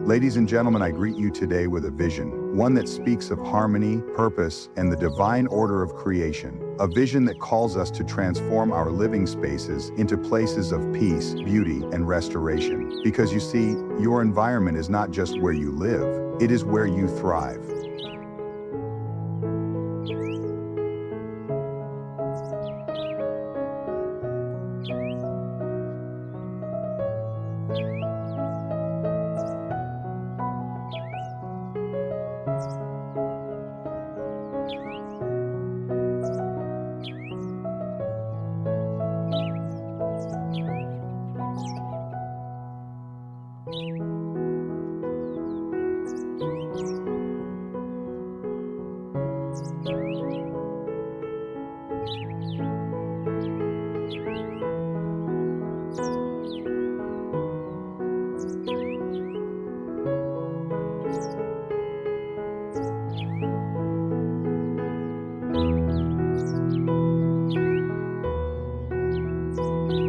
Ladies and gentlemen, I greet you today with a vision, one that speaks of harmony, purpose, and the divine order of creation. A vision that calls us to transform our living spaces into places of peace, beauty, and restoration. Because you see, your environment is not just where you live, it is where you thrive.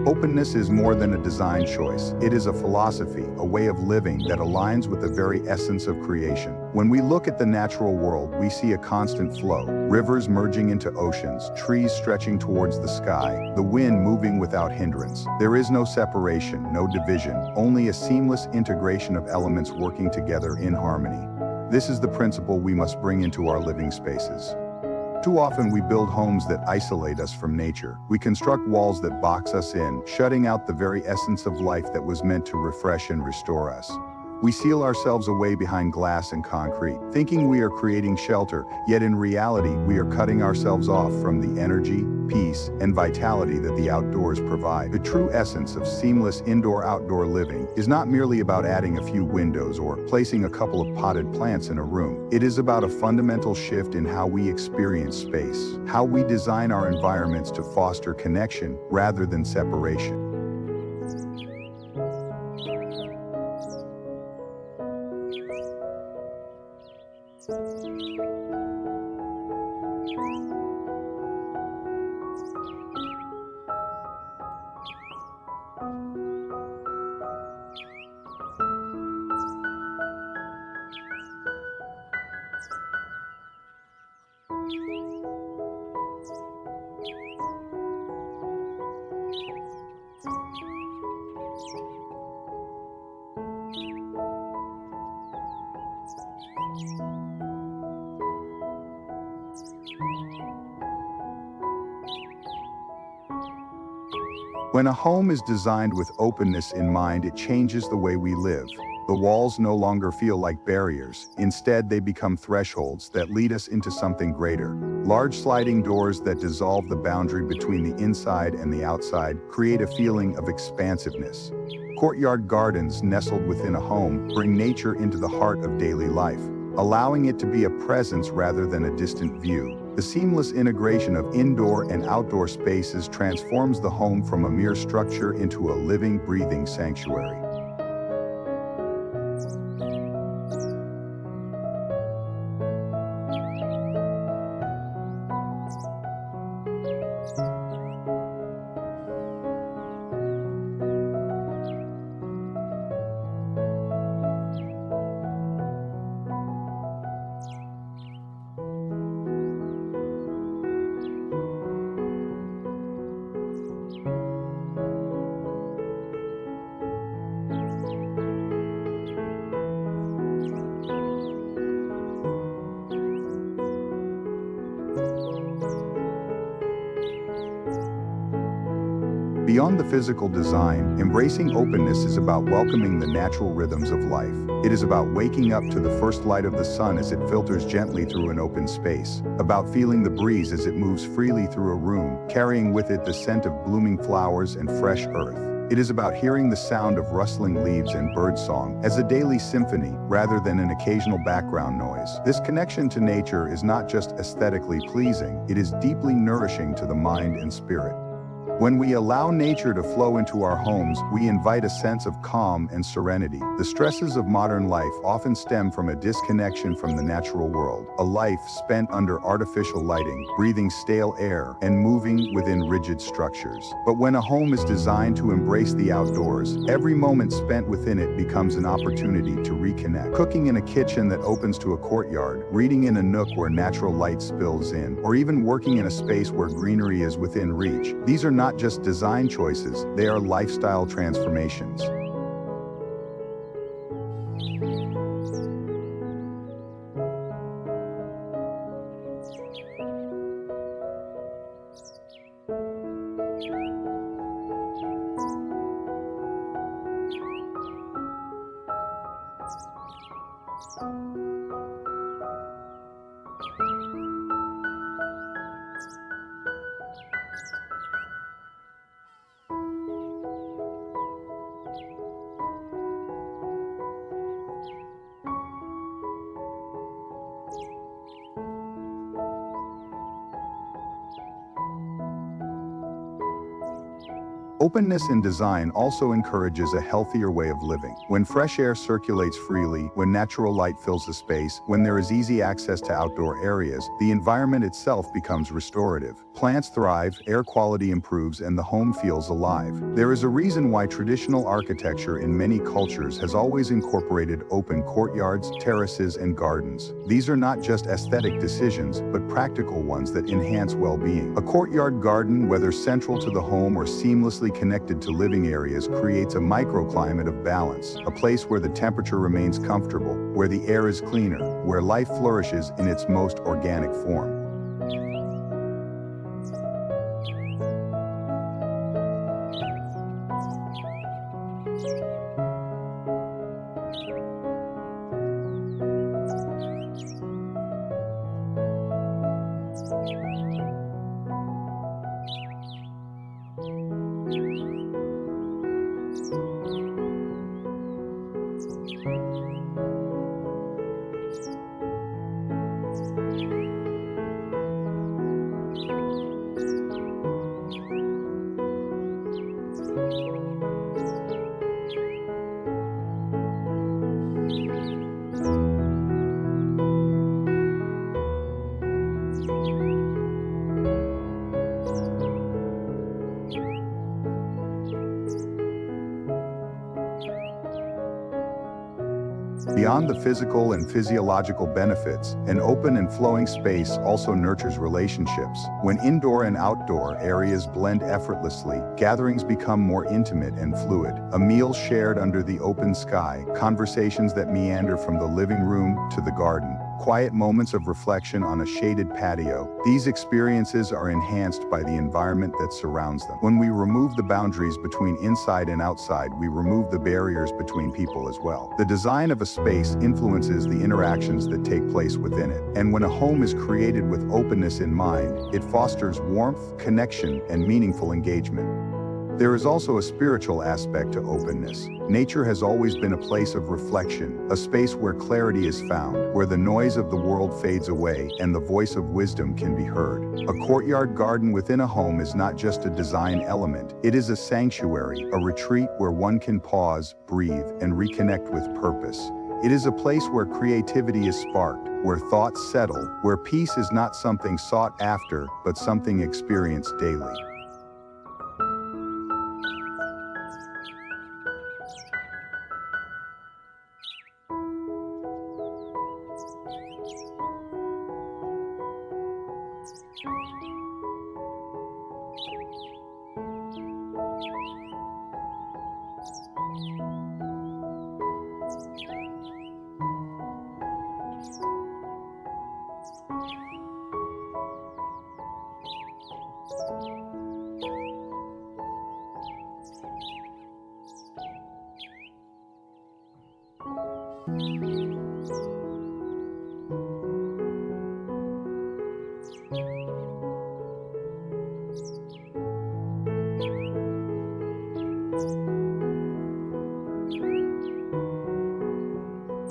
Openness is more than a design choice. It is a philosophy, a way of living that aligns with the very essence of creation. When we look at the natural world, we see a constant flow, rivers merging into oceans, trees stretching towards the sky, the wind moving without hindrance. There is no separation, no division, only a seamless integration of elements working together in harmony. This is the principle we must bring into our living spaces. Too often we build homes that isolate us from nature. We construct walls that box us in, shutting out the very essence of life that was meant to refresh and restore us. We seal ourselves away behind glass and concrete, thinking we are creating shelter, yet in reality we are cutting ourselves off from the energy, peace, and vitality that the outdoors provide. The true essence of seamless indoor-outdoor living is not merely about adding a few windows or placing a couple of potted plants in a room. It is about a fundamental shift in how we experience space, how we design our environments to foster connection rather than separation. When a home is designed with openness in mind, it changes the way we live. The walls no longer feel like barriers. Instead, they become thresholds that lead us into something greater. Large sliding doors that dissolve the boundary between the inside and the outside create a feeling of expansiveness. Courtyard gardens nestled within a home bring nature into the heart of daily life, allowing it to be a presence rather than a distant view. The seamless integration of indoor and outdoor spaces transforms the home from a mere structure into a living, breathing sanctuary. Beyond the physical design, embracing openness is about welcoming the natural rhythms of life. It is about waking up to the first light of the sun as it filters gently through an open space, about feeling the breeze as it moves freely through a room, carrying with it the scent of blooming flowers and fresh earth. It is about hearing the sound of rustling leaves and birdsong as a daily symphony rather than an occasional background noise. This connection to nature is not just aesthetically pleasing, it is deeply nourishing to the mind and spirit. When we allow nature to flow into our homes, we invite a sense of calm and serenity. The stresses of modern life often stem from a disconnection from the natural world, a life spent under artificial lighting, breathing stale air, and moving within rigid structures. But when a home is designed to embrace the outdoors, every moment spent within it becomes an opportunity to reconnect. Cooking in a kitchen that opens to a courtyard, reading in a nook where natural light spills in, or even working in a space where greenery is within reach, these are not just design choices, they are lifestyle transformations. Openness in design also encourages a healthier way of living. When fresh air circulates freely, when natural light fills the space, when there is easy access to outdoor areas, the environment itself becomes restorative. Plants thrive, air quality improves, and the home feels alive. There is a reason why traditional architecture in many cultures has always incorporated open courtyards, terraces, and gardens. These are not just aesthetic decisions, but practical ones that enhance well-being. A courtyard garden, whether central to the home or seamlessly connected to living areas, creates a microclimate of balance, a place where the temperature remains comfortable, where the air is cleaner, where life flourishes in its most organic form. Beyond the physical and physiological benefits, an open and flowing space also nurtures relationships. When indoor and outdoor areas blend effortlessly, gatherings become more intimate and fluid. A meal shared under the open sky, conversations that meander from the living room to the garden, quiet moments of reflection on a shaded patio. These experiences are enhanced by the environment that surrounds them. When we remove the boundaries between inside and outside, we remove the barriers between people as well. The design of a space influences the interactions that take place within it. And when a home is created with openness in mind, it fosters warmth, connection, and meaningful engagement. There is also a spiritual aspect to openness. Nature has always been a place of reflection, a space where clarity is found, where the noise of the world fades away and the voice of wisdom can be heard. A courtyard garden within a home is not just a design element, it is a sanctuary, a retreat where one can pause, breathe, and reconnect with purpose. It is a place where creativity is sparked, where thoughts settle, where peace is not something sought after, but something experienced daily.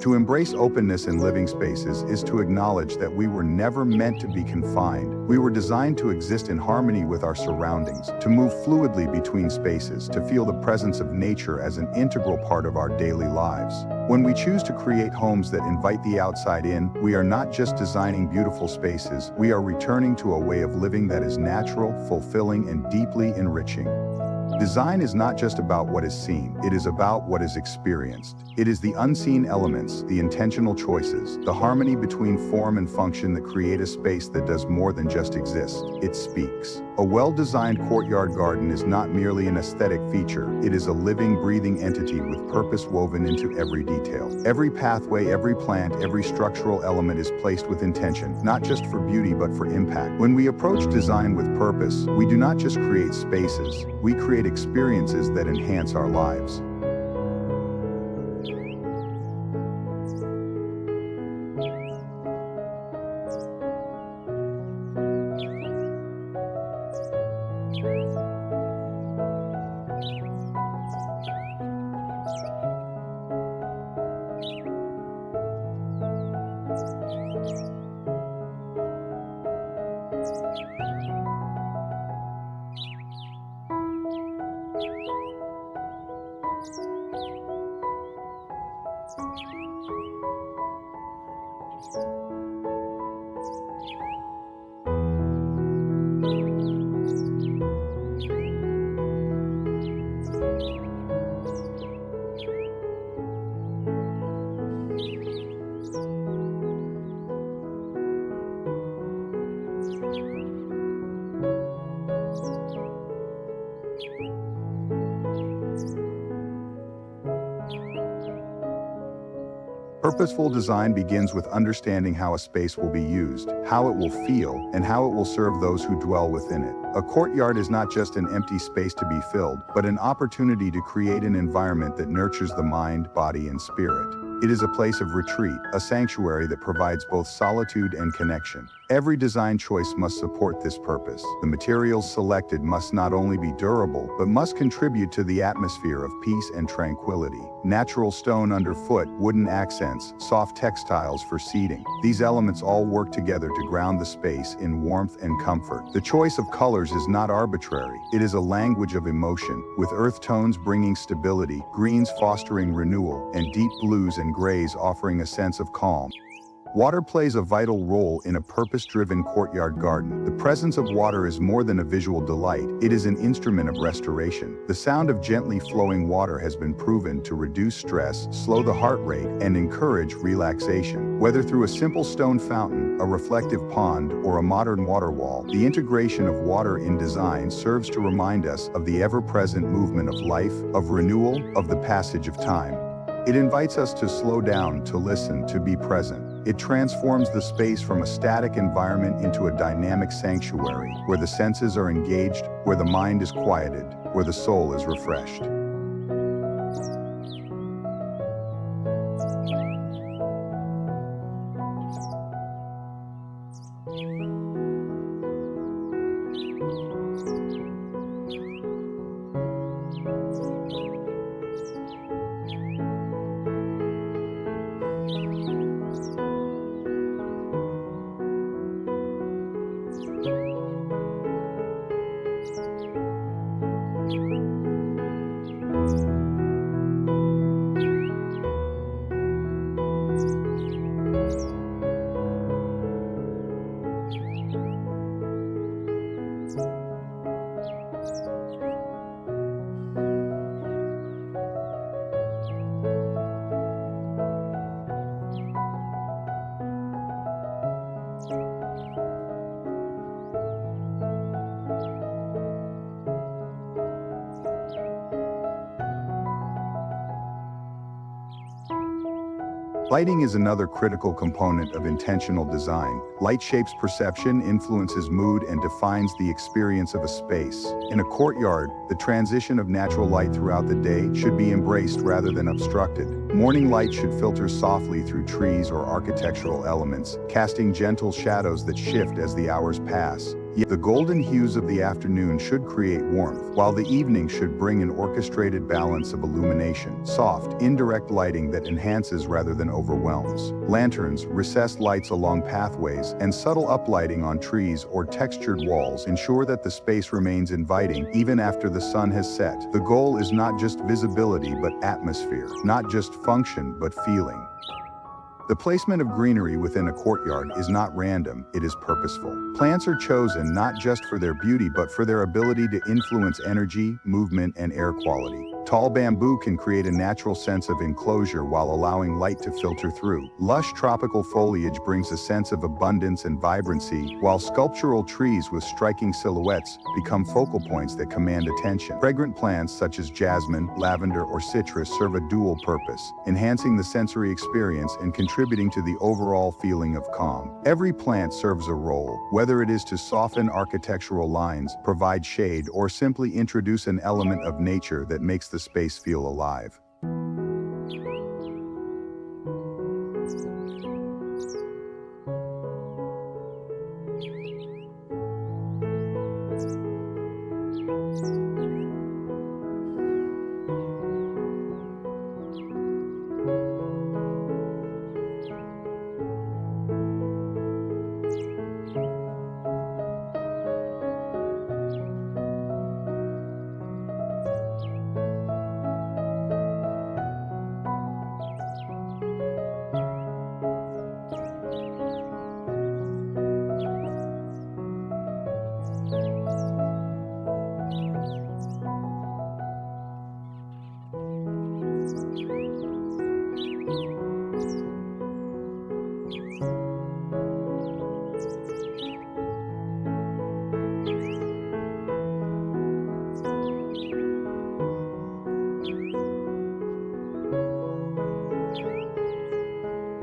To embrace openness in living spaces is to acknowledge that we were never meant to be confined. We were designed to exist in harmony with our surroundings, to move fluidly between spaces, to feel the presence of nature as an integral part of our daily lives. When we choose to create homes that invite the outside in, we are not just designing beautiful spaces, we are returning to a way of living that is natural, fulfilling, and deeply enriching. Design is not just about what is seen, it is about what is experienced. It is the unseen elements, the intentional choices, the harmony between form and function that create a space that does more than just exist. It speaks. A well-designed courtyard garden is not merely an aesthetic feature, it is a living, breathing entity with purpose woven into every detail. Every pathway, every plant, every structural element is placed with intention, not just for beauty but for impact. When we approach design with purpose, we do not just create spaces, we create experiences that enhance our lives. Purposeful design begins with understanding how a space will be used, how it will feel, and how it will serve those who dwell within it. A courtyard is not just an empty space to be filled, but an opportunity to create an environment that nurtures the mind, body, and spirit. It is a place of retreat, a sanctuary that provides both solitude and connection. Every design choice must support this purpose. The materials selected must not only be durable, but must contribute to the atmosphere of peace and tranquility. Natural stone underfoot, wooden accents, soft textiles for seating. These elements all work together to ground the space in warmth and comfort. The choice of colors is not arbitrary. It is a language of emotion, with earth tones bringing stability, greens fostering renewal, and deep blues and grays offering a sense of calm. Water plays a vital role in a purpose-driven courtyard garden. The presence of water is more than a visual delight, it is an instrument of restoration. The sound of gently flowing water has been proven to reduce stress, slow the heart rate, and encourage relaxation. Whether through a simple stone fountain, a reflective pond, or a modern water wall, the integration of water in design serves to remind us of the ever-present movement of life, of renewal, of the passage of time. It invites us to slow down, to listen, to be present. It transforms the space from a static environment into a dynamic sanctuary, where the senses are engaged, where the mind is quieted, where the soul is refreshed. Lighting is another critical component of intentional design. Light shapes perception, influences mood, and defines the experience of a space. In a courtyard, the transition of natural light throughout the day should be embraced rather than obstructed. Morning light should filter softly through trees or architectural elements, casting gentle shadows that shift as the hours pass. Yet the golden hues of the afternoon should create warmth, while the evening should bring an orchestrated balance of illumination, soft, indirect lighting that enhances rather than overwhelms. Lanterns, recessed lights along pathways, and subtle uplighting on trees or textured walls ensure that the space remains inviting even after the sun has set. The goal is not just visibility but atmosphere, not just function but feeling. The placement of greenery within a courtyard is not random, it is purposeful. Plants are chosen not just for their beauty but for their ability to influence energy, movement, and air quality. Tall bamboo can create a natural sense of enclosure while allowing light to filter through. Lush tropical foliage brings a sense of abundance and vibrancy, while sculptural trees with striking silhouettes become focal points that command attention. Fragrant plants such as jasmine, lavender, or citrus serve a dual purpose, enhancing the sensory experience and contributing to the overall feeling of calm. Every plant serves a role, whether it is to soften architectural lines, provide shade, or simply introduce an element of nature that makes the space feel alive.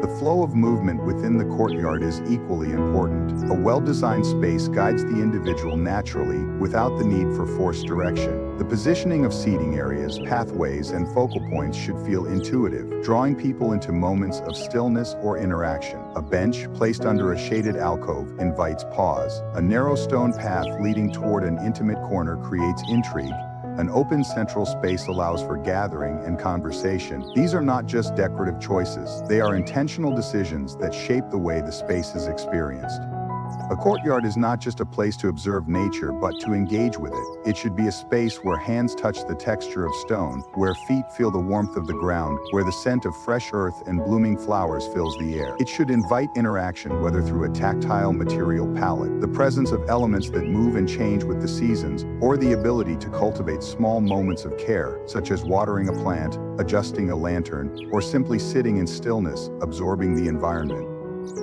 The flow of movement within the courtyard is equally important. A well-designed space guides the individual naturally, without the need for forced direction. The positioning of seating areas, pathways, and focal points should feel intuitive, drawing people into moments of stillness or interaction. A bench, placed under a shaded alcove, invites pause. A narrow stone path leading toward an intimate corner creates intrigue. An open central space allows for gathering and conversation. These are not just decorative choices, they are intentional decisions that shape the way the space is experienced. A courtyard is not just a place to observe nature, but to engage with it. It should be a space where hands touch the texture of stone, where feet feel the warmth of the ground, where the scent of fresh earth and blooming flowers fills the air. It should invite interaction, whether through a tactile material palette, the presence of elements that move and change with the seasons, or the ability to cultivate small moments of care, such as watering a plant, adjusting a lantern, or simply sitting in stillness, absorbing the environment.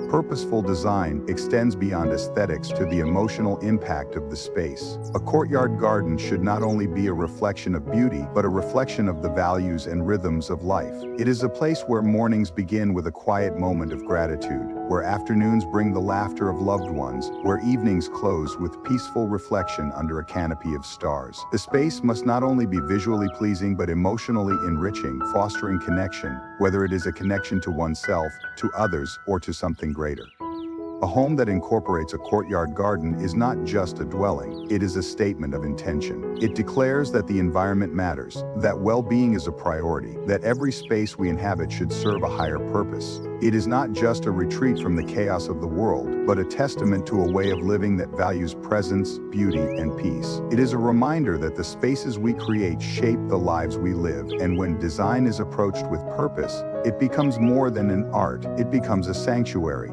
Purposeful design extends beyond aesthetics to the emotional impact of the space. A courtyard garden should not only be a reflection of beauty, but a reflection of the values and rhythms of life. It is a place where mornings begin with a quiet moment of gratitude, where afternoons bring the laughter of loved ones, where evenings close with peaceful reflection under a canopy of stars. The space must not only be visually pleasing but emotionally enriching, fostering connection, whether it is a connection to oneself, to others, or to something greater. A home that incorporates a courtyard garden is not just a dwelling, it is a statement of intention. It declares that the environment matters, that well-being is a priority, that every space we inhabit should serve a higher purpose. It is not just a retreat from the chaos of the world, but a testament to a way of living that values presence, beauty, and peace. It is a reminder that the spaces we create shape the lives we live, and when design is approached with purpose, it becomes more than an art, it becomes a sanctuary.